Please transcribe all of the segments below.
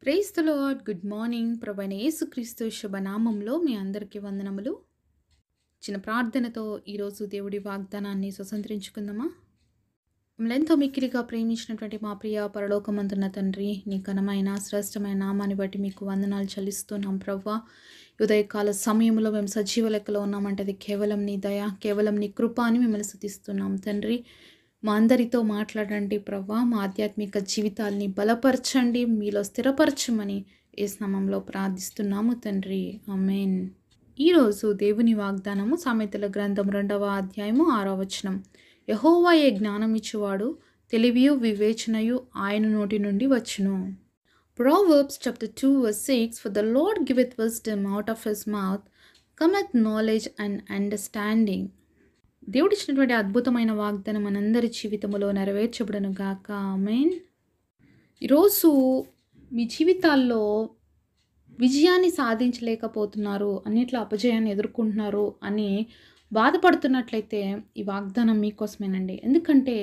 Praise the lord. Good morning. ప్రభువైన యేసుక్రీస్తు శుభనామంలో మీ అందరికీ వందనములు. చిన్న ప్రార్థనతో ఈరోజు దేవుడి వాగ్దానాన్ని స్వతంత్రించుకుందామా? మమ్మల్ని ఎంతో మిక్కిలిగా ప్రేమించినటువంటి మా ప్రియ పరలోకమందున్న తండ్రి, నీ ఘనమైన శ్రేష్టమైన నామాన్ని బట్టి మీకు వందనాలు చెల్లిస్తున్నాం ప్రభువా. ఉదయకాల సమయంలో మేము సజీవ లెక్కలో ఉన్నామంటే అది కేవలం నీ దయ, కేవలం నీ కృప అని మిమ్మల్ని స్తుతిస్తున్నాం తండ్రి. మా అందరితో మాట్లాడండి ప్రవ్వా. మా ఆధ్యాత్మిక జీవితాల్ని బలపరచండి, మీలో స్థిరపరచమని యేసు నామములో ప్రార్థిస్తున్నాము తండ్రి. ఆమేన్. ఈరోజు దేవుని వాగ్దానము సామెతల గ్రంథం 2వ అధ్యాయము 6వ వచనం. యెహోవాయే జ్ఞానమిచ్చువాడు, తెలివియు వివేచనయు ఆయన నోటి నుండి వచ్చును. Proverbs chapter 2 verse 6, For the Lord giveth wisdom, out of his mouth cometh knowledge and understanding. దేవుడు ఇచ్చినటువంటి అద్భుతమైన వాగ్దానం మనందరి జీవితంలో నెరవేర్చబడును గాక. ఆమేన్. ఈరోజు మీ జీవితాల్లో విజయాన్ని సాధించలేకపోతున్నారు, అన్నిట్లో అపజయాన్ని ఎదుర్కొంటున్నారు అని బాధపడుతున్నట్లయితే ఈ వాగ్దానం మీకోసమేనండి. ఎందుకంటే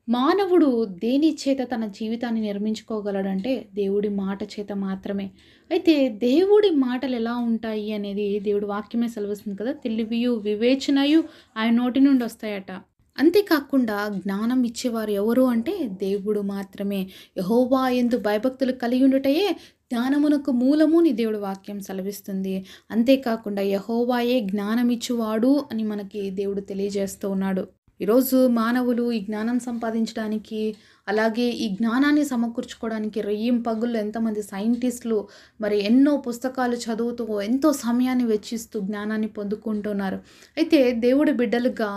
మానవుడు దేని చేత తన జీవితాన్ని నిర్మించుకోగలడంటే దేవుడి మాట చేత మాత్రమే. అయితే దేవుడి మాటలు ఎలా ఉంటాయి అనేది దేవుడి వాక్యమే సెలవిస్తుంది కదా. తెలివియు వివేచనయు ఆయన నోటి నుండి వస్తాయట. అంతేకాకుండా జ్ఞానం ఇచ్చేవారు ఎవరు అంటే దేవుడు మాత్రమే. యెహోవా యందు భయభక్తులు కలిగి ఉండుటయే జ్ఞానమునకు మూలము అని దేవుడి వాక్యం సెలవిస్తుంది. అంతేకాకుండా యెహోవాయే జ్ఞానమిచ్చువాడు అని మనకి దేవుడు తెలియజేస్తూ ఉన్నాడు. ఈరోజు మానవులు ఈ జ్ఞానం సంపాదించడానికి, అలాగే ఈ జ్ఞానాన్ని సమకూర్చుకోవడానికి రెయ్యింపగుళ్ళు ఎంతమంది సైంటిస్టులు మరి ఎన్నో పుస్తకాలు చదువుతూ ఎంతో సమయాన్ని వెచ్చిస్తూ జ్ఞానాన్ని పొందుకుంటున్నారు. అయితే దేవుడి బిడ్డలుగా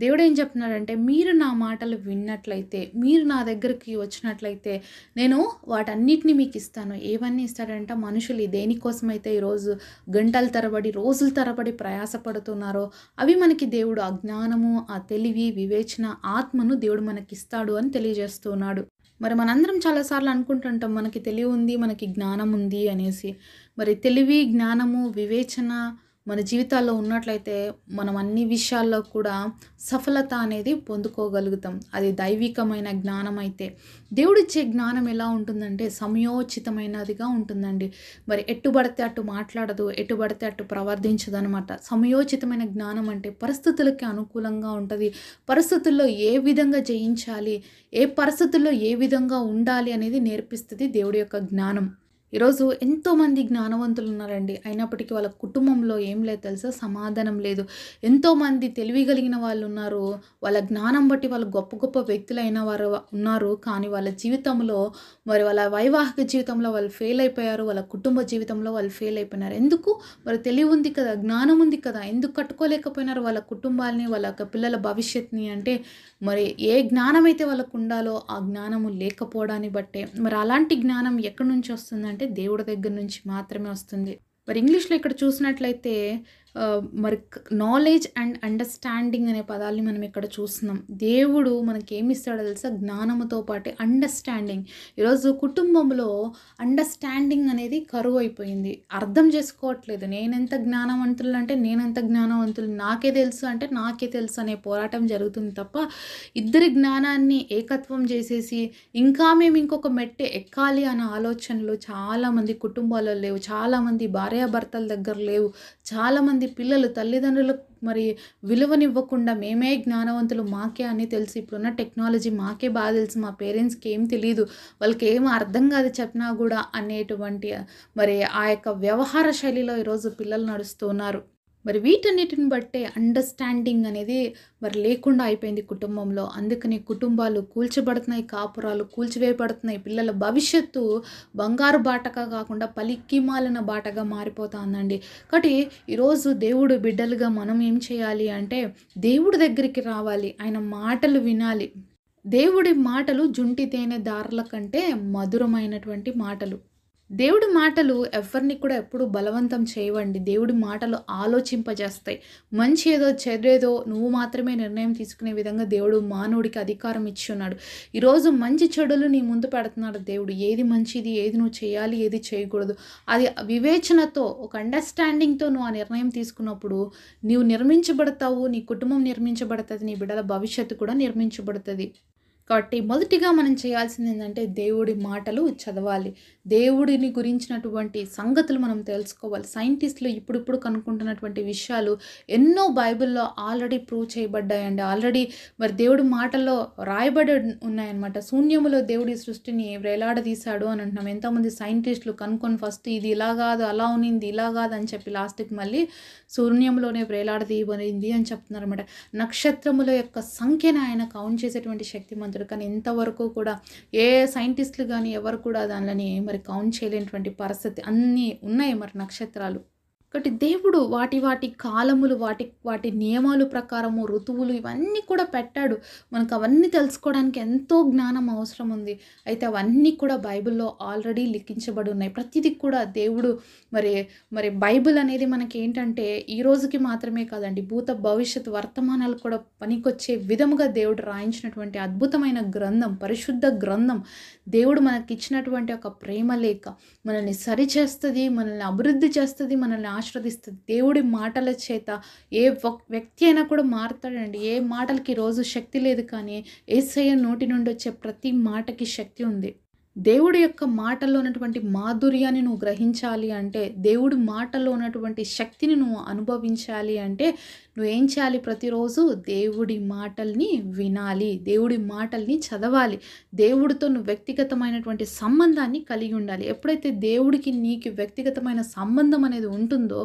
దేవుడు ఏం చెప్తున్నాడంటే, మీరు నా మాటలు విన్నట్లయితే, మీరు నా దగ్గరికి వచ్చినట్లయితే నేను వాటన్నిటిని మీకు ఇస్తాను. ఏవన్నీ ఇస్తాడంటే, మనుషులు దేనికోసమైతే ఈరోజు గంటల తరబడి రోజుల తరబడి ప్రయాసపడుతున్నారో అవి మనకి దేవుడు ఆ జ్ఞానము, ఆ తెలివి, వివేచన, ఆత్మను దేవుడు మనకిస్తాడు అని తెలియజేస్తున్నాడు. మరి మనందరం చాలాసార్లు అనుకుంటుంటాం మనకి తెలివి ఉంది, మనకి జ్ఞానం ఉంది అనేసి. మరి తెలివి, జ్ఞానము, వివేచన మన జీవితాల్లో ఉన్నట్లయితే మనం అన్ని విషయాల్లో కూడా సఫలత అనేది పొందుకోగలుగుతాం. అది దైవికమైన జ్ఞానం అయితే. దేవుడిచ్చే జ్ఞానం ఎలా ఉంటుందంటే సమయోచితమైనదిగా ఉంటుందండి. మరి ఎటు పడితే అటు మాట్లాడదు, ఎటు పడితే అటు ప్రవర్తించదు అనమాట. సమయోచితమైన జ్ఞానం అంటే పరిస్థితులకి అనుకూలంగా ఉంటుంది. పరిస్థితుల్లో ఏ విధంగా జయించాలి, ఏ పరిస్థితుల్లో ఏ విధంగా ఉండాలి అనేది నేర్పిస్తుంది దేవుడి యొక్క జ్ఞానం. ఈరోజు ఎంతోమంది జ్ఞానవంతులు ఉన్నారండి. అయినప్పటికీ వాళ్ళ కుటుంబంలో ఏం లేదు తెలుసా, సమాధానం లేదు. ఎంతోమంది తెలివి కలిగిన వాళ్ళు ఉన్నారు, వాళ్ళ జ్ఞానం బట్టి వాళ్ళు గొప్ప గొప్ప వ్యక్తులైన వారు ఉన్నారు. కానీ వాళ్ళ జీవితంలో మరి వాళ్ళ వైవాహిక జీవితంలో వాళ్ళు ఫెయిల్ అయిపోయారు, వాళ్ళ కుటుంబ జీవితంలో వాళ్ళు ఫెయిల్ అయిపోయినారు. ఎందుకు? మరి తెలివి ఉంది కదా, జ్ఞానం ఉంది కదా, ఎందుకు కట్టుకోలేకపోయినారు వాళ్ళ కుటుంబాలని, వాళ్ళ యొక్క పిల్లల భవిష్యత్తుని అంటే మరి ఏ జ్ఞానం అయితే వాళ్ళకు ఉండాలో ఆ జ్ఞానము లేకపోవడాన్ని బట్టే. మరి అలాంటి జ్ఞానం ఎక్కడి నుంచి వస్తుందంటే దేవుడి దగ్గర నుంచి మాత్రమే వస్తుంది. మరి ఇంగ్లీష్లో ఇక్కడ చూసినట్లయితే మరి నాలెడ్జ్ అండ్ అండర్స్టాండింగ్ అనే పదాలని మనం ఇక్కడ చూస్తున్నాం. దేవుడు మనకి ఏమి ఇస్తాడో తెలుసా, జ్ఞానముతో పాటు అండర్స్టాండింగ్. ఈరోజు కుటుంబంలో అండర్స్టాండింగ్ అనేది కరువు అయిపోయింది. అర్థం చేసుకోవట్లేదు. నేనెంత జ్ఞానవంతులు అంటే నేనెంత జ్ఞానవంతులు, నాకే తెలుసు అంటే నాకే తెలుసు అనే పోరాటం జరుగుతుంది తప్ప ఇద్దరి జ్ఞానాన్ని ఏకత్వం చేసేసి ఇంకా మేము ఇంకొక మెట్టు ఎక్కాలి అనే ఆలోచనలు చాలామంది కుటుంబాల్లో లేవు. చాలామంది భార్యాభర్తల దగ్గర లేవు. చాలామంది పిల్లలు తల్లిదండ్రులకు మరి విలువనివ్వకుండా మేమే జ్ఞానవంతులు, మాకే అని తెలిసి ఇప్పుడున్న టెక్నాలజీ మాకే బాగా తెలుసు, మా పేరెంట్స్కి ఏం తెలియదు, వాళ్ళకి ఏం అర్థం కాదు చెప్పినా కూడా అనేటువంటి మరి ఆ యొక్క వ్యవహార శైలిలో ఈరోజు పిల్లలు నడుస్తున్నారు. మరి వీటన్నిటిని బట్టే అండర్స్టాండింగ్ అనేది మరి లేకుండా అయిపోయింది కుటుంబంలో. అందుకని కుటుంబాలు కూల్చబడుతున్నాయి, కాపురాలు కూల్చివేయబడుతున్నాయి, పిల్లల భవిష్యత్తు బంగారు బాటగా కాకుండా పలికిమాలిన బాటగా మారిపోతుందండి. కాబట్టి ఈరోజు దేవుడు బిడ్డలుగా మనం ఏం చేయాలి అంటే దేవుడి దగ్గరికి రావాలి, ఆయన మాటలు వినాలి. దేవుడి మాటలు జుంటి తేనె దారుల కంటే మధురమైనటువంటి మాటలు. దేవుడి మాటలు ఎవరిని కూడా ఎప్పుడు బలవంతం చేయవండి. దేవుడి మాటలు ఆలోచింపజేస్తాయి. మంచి ఏదో చెడేదో నువ్వు మాత్రమే నిర్ణయం తీసుకునే విధంగా దేవుడు మానవుడికి అధికారం ఇచ్చి ఉన్నాడు. ఈరోజు మంచి చెడులు నీ ముందు పెడుతున్నాడు దేవుడు. ఏది మంచిది, ఏది నువ్వు చేయాలి, ఏది చేయకూడదు, అది వివేచనతో ఒక అండర్స్టాండింగ్తో నువ్వు ఆ నిర్ణయం తీసుకున్నప్పుడు నీవు నిర్మించబడతావు, నీ కుటుంబం నిర్మించబడుతుంది, నీ బిడ్డల భవిష్యత్తు కూడా నిర్మించబడుతుంది. కాబట్టి మొదటిగా మనం చేయాల్సింది ఏంటంటే దేవుడి మాటలు చదవాలి. దేవుడిని గురించినటువంటి సంగతులు మనం తెలుసుకోవాలి. సైంటిస్టులు ఇప్పుడిప్పుడు కనుక్కుంటున్నటువంటి విషయాలు ఎన్నో బైబిల్‌లో ఆల్రెడీ ప్రూవ్ చేయబడ్డాయండి. ఆల్రెడీ మరి దేవుడి మాటల్లో రాయబడి ఉన్నాయన్నమాట. శూన్యములో దేవుడి సృష్టిని వేలాడదీశాడు అని అంటున్నాం. ఎంతోమంది సైంటిస్టులు కనుక్కొని ఫస్ట్ ఇది ఇలా కాదు, అలా ఉన్నింది, ఇలా కాదు అని చెప్పి లాస్ట్‌కి మళ్ళీ శూన్యంలోనే వేలాడదీయబడింది అని చెప్తున్నారన్నమాట. నక్షత్రముల యొక్క సంఖ్యను ఆయన కౌంట్ చేసేటువంటి శక్తిమంతుడు. కానీ ఇంతవరకు కూడా ఏ సైంటిస్టులు గానీ ఎవరు కూడా దానిని మరి కౌంట్ చేయలేనటువంటి పరిస్థితి. అన్నీ ఉన్నాయి మరి నక్షత్రాలు. కాబట్టి దేవుడు వాటి కాలములు, వాటి నియమాలు ప్రకారము ఋతువులు ఇవన్నీ కూడా పెట్టాడు. మనకు అవన్నీ తెలుసుకోవడానికి ఎంతో జ్ఞానం అవసరం ఉంది. అయితే అవన్నీ కూడా బైబిల్‌లో ఆల్రెడీ లిఖించబడి ఉన్నాయి. ప్రతిది కూడా దేవుడు మరి మరి బైబిల్ అనేది మనకేంటంటే ఈ రోజుకి మాత్రమే కాదండి, భూత భవిష్యత్ వర్తమానాలు కూడా పనికొచ్చే విధముగా దేవుడు రాయించినటువంటి అద్భుతమైన గ్రంథం, పరిశుద్ధ గ్రంథం. దేవుడు మనకిచ్చినటువంటి ఒక ప్రేమ లేఖ. మనల్ని సరిచేస్తది, మనల్ని అభివృద్ధి చేస్తది, మనల్ని ఆశీర్వదిస్తది. దేవుడి మాటల చేత ఏ వ్యక్తి అయినా కూడా మారుతాడండి. ఏ మాటలకి ఈరోజు శక్తి లేదు, కానీ యేసయ్య నోటి నుండి వచ్చే ప్రతి మాటకి శక్తి ఉంది. దేవుడి యొక్క మాటల్లో ఉన్నటువంటి మాధుర్యాన్ని నువ్వు గ్రహించాలి అంటే, దేవుడి మాటల్లో ఉన్నటువంటి శక్తిని నువ్వు అనుభవించాలి అంటే నువ్వేం చేయాలి? ప్రతిరోజు దేవుడి మాటల్ని వినాలి, దేవుడి మాటల్ని చదవాలి. దేవుడితో నువ్వు వ్యక్తిగతమైనటువంటి సంబంధాన్ని కలిగి ఉండాలి. ఎప్పుడైతే దేవుడికి నీకు వ్యక్తిగతమైన సంబంధం అనేది ఉంటుందో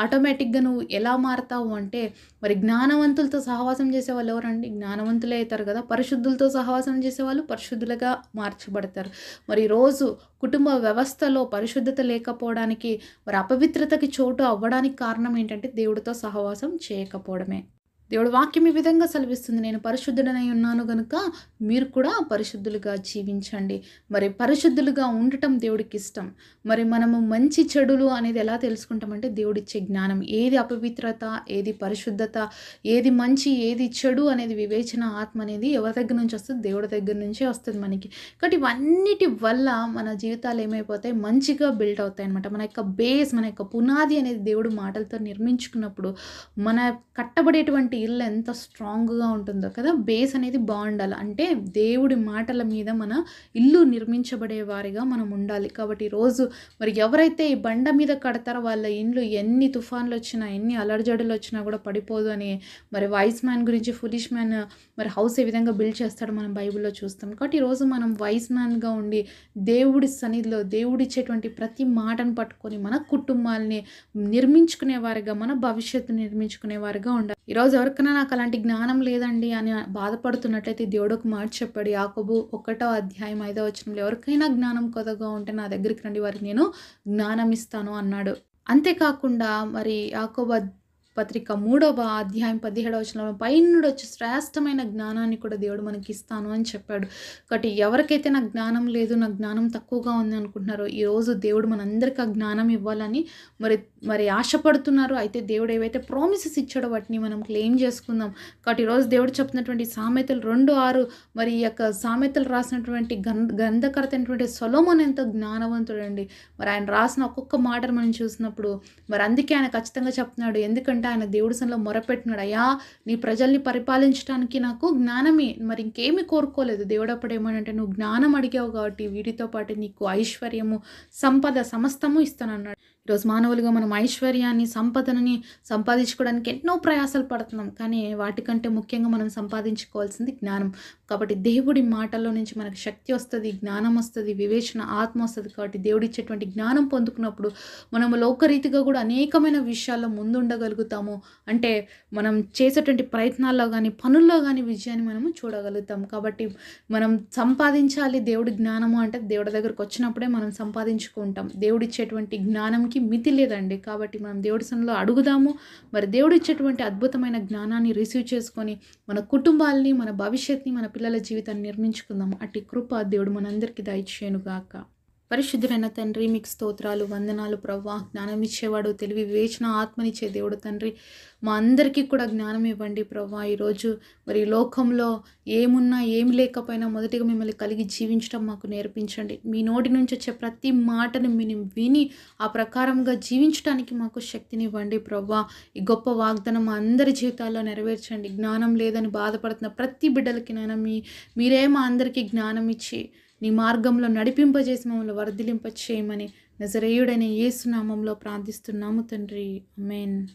ఆటోమేటిక్గా నువ్వు ఎలా మారతావు అంటే, మరి జ్ఞానవంతులతో సహవాసం చేసేవాళ్ళు ఎవరండి? జ్ఞానవంతులే అవుతారు కదా. పరిశుద్ధులతో సహవాసం చేసేవాళ్ళు పరిశుద్ధులుగా మార్చబడతారు. మరి రోజు కుటుంబ వ్యవస్థలో పరిశుద్ధత లేకపోవడానికి, మరి అపవిత్రతకి చోటు అవ్వడానికి కారణం ఏంటంటే దేవుడితో సహవాసం చేయకపోవడమే. దేవుడి వాక్యం ఈ విధంగా సెలవిస్తుంది, నేను పరిశుద్ధుడనై ఉన్నాను గనుక మీరు కూడా పరిశుద్ధులుగా జీవించండి. మరి పరిశుద్ధులుగా ఉండటం దేవుడికి ఇష్టం. మరి మనము మంచి చెడులు అనేది ఎలా తెలుసుకుంటామంటే దేవుడిచ్చే జ్ఞానం. ఏది అపవిత్రత, ఏది పరిశుద్ధత, ఏది మంచి, ఏది చెడు అనేది వివేచన ఆత్మ అనేది ఎవరి దగ్గర నుంచి వస్తుంది? దేవుడి దగ్గర నుంచే వస్తుంది మనకి. కాబట్టి ఇవన్నిటి వల్ల మన జీవితాలు ఏమైపోతాయి? మంచిగా బిల్డ్ అవుతాయి అనమాట. మన యొక్క బేస్, మన యొక్క పునాది అనేది దేవుడు మాటలతో నిర్మించుకున్నప్పుడు మన కట్టబడేటువంటి ఇల్లు ఎంత స్ట్రాంగ్గా ఉంటుందో కదా. బేస్ అనేది బాగుండాలి. అంటే దేవుడి మాటల మీద మన ఇల్లు నిర్మించబడే వారిగా మనం ఉండాలి. కాబట్టి ఈరోజు మరి ఎవరైతే ఈ బండ మీద కడతారో వాళ్ళ ఇండ్లు ఎన్ని తుఫాన్లు వచ్చినా, ఎన్ని అలర్జడులు వచ్చినా కూడా పడిపోదు అని మరి వైస్ మ్యాన్ గురించి ఫులిష్ మ్యాన్ మరి హౌస్ ఏ విధంగా బిల్డ్ చేస్తాడో మనం బైబిల్లో చూస్తాం. కాబట్టి ఈరోజు మనం వైస్ మ్యాన్గా ఉండి దేవుడి సన్నిధిలో దేవుడిచ్చేటువంటి ప్రతి మాటను పట్టుకొని మన కుటుంబాలని నిర్మించుకునే వారిగా, మన భవిష్యత్తు నిర్మించుకునే వారిగా ఉండాలి. ఈరోజు ఎవరికైనా నాకు అలాంటి జ్ఞానం లేదండి అని బాధపడుతున్నట్లయితే దేవుడు ఒక మాట చెప్పాడు. యాకోబు 1:5 ఎవరికైనా జ్ఞానం కొదగా ఉంటే నా దగ్గరికి రండి, వారికి నేను జ్ఞానం ఇస్తాను అన్నాడు. అంతేకాకుండా మరి యాకోబు పత్రిక 3:17 పైనుండి వచ్చి శ్రేష్టమైన జ్ఞానాన్ని కూడా దేవుడు మనకి ఇస్తాను అని చెప్పాడు. కాబట్టి ఎవరికైతే నాకు జ్ఞానం లేదు, నాకు జ్ఞానం తక్కువగా ఉంది అనుకుంటున్నారో ఈరోజు దేవుడు మనందరికీ ఆ జ్ఞానం ఇవ్వాలని మరి ఆశపడుతున్నారు. అయితే దేవుడు ఏవైతే ప్రామిసెస్ ఇచ్చాడో వాటిని మనం క్లెయిమ్ చేసుకుందాం. కాబట్టి ఈరోజు దేవుడు చెప్తున్నటువంటి సామెతలు 2:6 మరి ఈ యొక్క సామెతలు రాసినటువంటి గ్రంథకర్త అయినటువంటి సొలొమోను ఎంతో జ్ఞానవంతుడండి. మరి ఆయన రాసిన ఒక్కొక్క మాటను మనం చూసినప్పుడు మరి అందుకే ఆయన ఖచ్చితంగా చెప్తున్నాడు. ఎందుకంటే ఆయన దేవుడి సన్నిధిలో మొరపెట్టినాడు, అయ్యా నీ ప్రజల్ని పరిపాలించడానికి నాకు జ్ఞానమే, మరి ఇంకేమీ కోరుకోలేదు. దేవుడు అప్పుడు ఏమనంటే నువ్వు జ్ఞానం అడిగావు కాబట్టి వీటితో పాటు నీకు ఐశ్వర్యము, సంపద సమస్తము ఇస్తానన్నాడు. ఈరోజు మానవులుగా మనం ఐశ్వర్యాన్ని, సంపదనని సంపాదించుకోవడానికి ఎన్నో ప్రయాసాలు పడుతున్నాం. కానీ వాటికంటే ముఖ్యంగా మనం సంపాదించుకోవాల్సింది జ్ఞానం. కాబట్టి దేవుడి మాటల్లో నుంచి మనకు శక్తి వస్తుంది, జ్ఞానం వస్తుంది, వివేచన ఆత్మ వస్తుంది. కాబట్టి దేవుడు ఇచ్చేటువంటి జ్ఞానం పొందుకున్నప్పుడు మనము లోకరీతిగా కూడా అనేకమైన విషయాల్లో ముందుండగలుగుతాము. అంటే మనం చేసేటువంటి ప్రయత్నాల్లో కానీ, పనుల్లో కానీ విజయాన్ని మనము చూడగలుగుతాం. కాబట్టి మనం సంపాదించాలి దేవుడి జ్ఞానము అంటే దేవుడి దగ్గరకు వచ్చినప్పుడే మనం సంపాదించుకుంటాం. దేవుడు ఇచ్చేటువంటి జ్ఞానం మితి లేదండి. కాబట్టి మనం దేవుడి సన్నిధిలో అడుగుదాము. మరి దేవుడు ఇచ్చేటువంటి అద్భుతమైన జ్ఞానాన్ని రిసీవ్ చేసుకొని మన కుటుంబాలని, మన భవిష్యత్తుని, మన పిల్లల జీవితాన్ని నిర్మించుకుందాము. అట్టి కృప దేవుడు మనందరికీ దయచేయును గాక. పరిశుద్ధుడైన తండ్రి, మీకు స్తోత్రాలు, వందనాలు ప్రవ్వా. జ్ఞానం ఇచ్చేవాడు, తెలివి, వివేచన, ఆత్మనిచ్చే దేవుడు తండ్రి. మా అందరికీ కూడా జ్ఞానం ఇవ్వండి ప్రవ్వా. ఈరోజు మరి లోకంలో ఏమున్నా ఏమి లేకపోయినా మొదటిగా మిమ్మల్ని కలిగి జీవించడం మాకు నేర్పించండి. మీ నోటి నుంచి వచ్చే ప్రతి మాటను మేము విని ఆ ప్రకారంగా జీవించడానికి మాకు శక్తినివ్వండి ప్రవ్వా. ఈ గొప్ప వాగ్దానం మా అందరి జీవితాల్లో నెరవేర్చండి. జ్ఞానం లేదని బాధపడుతున్న ప్రతి బిడ్డలకి నాయన మీరే మా అందరికీ జ్ఞానం ఇచ్చి నీ మార్గంలో నడిపింపజేసి మమ్మల్ని వర్ధిలింప చేయమని నజరేయుడైన యేసు నామంలో ప్రార్థిస్తున్నాము తండ్రి. ఆమేన్.